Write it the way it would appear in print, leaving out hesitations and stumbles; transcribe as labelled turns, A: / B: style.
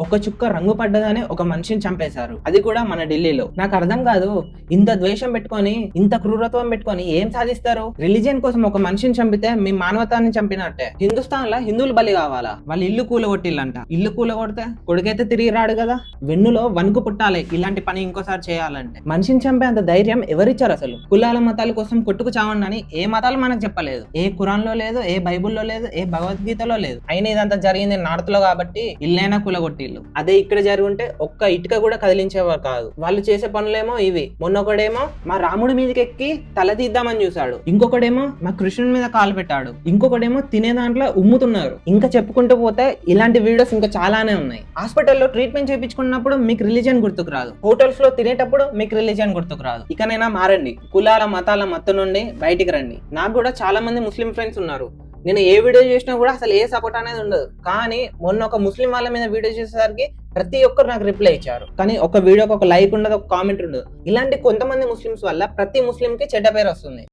A: ఒక చుక్క రంగు పడ్డదని ఒక మనిషిని చంపేశారు, అది కూడా మన ఢిల్లీలో. నాకు అర్థం కాదు, ఇంత ద్వేషం పెట్టుకొని ఇంత క్రూరత్వం పెట్టుకొని ఏం సాధిస్తారు? రిలీజియన్ కోసం ఒక మనిషిని చంపితే మీ మానవతాన్ని చంపినట్టే. హిందుస్థాన్ లో హిందువులు బలి కావాలా? వాళ్ళు ఇల్లు కూలగొట్టిల్లంట. ఇల్లు కూలగొడితే కొడుకైతే తిరిగి రాడు కదా. వెన్నులో వణుకు పుట్టాలి ఇలాంటి పని ఇంకోసారి చేయాలంటే. మనిషిని చంపే అంత ధైర్యం ఎవరిచ్చారు అసలు? కులాల మతాల కోసం కొట్టుకు చావండి అని ఏ మతాలు మనకు చెప్పలేదు. ఏ ఖురాన్ లో లేదు, ఏ బైబుల్లో లేదు, ఏ భగవద్గీతలో లేదు. అయినా ఇదంతా జరిగింది నార్త్ లో కాబట్టి ఇల్లైనా కూలగొట్టిల్లు. అదే ఇక్కడ జరిగి ఉంటే ఒక్క ఇటుక కూడా కదిలించేవారు కాదు. వాళ్ళు చేసే పనులేమో ఇవి. మొన్నొకడేమో మా రాముడి మీదకి ఎక్కి తల తీద్దామని చూశాడు, ఇంకొకడేమో మా కృష్ణుడి మీద కాలు పెట్టాడు, ఇంకొకడేమో తినే దాంట్లో ఉమ్ముతున్నారు. ఇంకా చెప్పుకుంటూ పోతే ఇలాంటి వీడియోస్ ఇంకా చాలానే ఉన్నాయి. హాస్పిటల్లో ట్రీట్మెంట్ చేయించుకున్నప్పుడు మీకు రిలీజియన్ గుర్తుకు రాదు, హోటల్స్ లో తినేటప్పుడు మీకు రిలీజియన్ గుర్తుకు రాదు. ఇకనైనా మారండి, కులాల మతాల మత్తు నుండి బయటికి రండి. నాకు కూడా చాలా మంది ముస్లిం ఫ్రెండ్స్ ఉన్నారు. నేను ఏ వీడియో చేసినా కూడా అసలు ఏ సపోర్ట్ అనేది ఉండదు. కానీ మొన్న ఒక ముస్లిం వాళ్ళ మీద వీడియో చేసేసరికి ప్రతి ఒక్కరు నాకు రిప్లై ఇచ్చారు. కానీ ఒక వీడియోకి ఒక లైక్ ఉండదు, ఒక కామెంట్ ఉండదు. ఇలాంటి కొంతమంది ముస్లిమ్స్ వల్ల ప్రతి ముస్లింకి చెడ్డ పేరు వస్తుంది.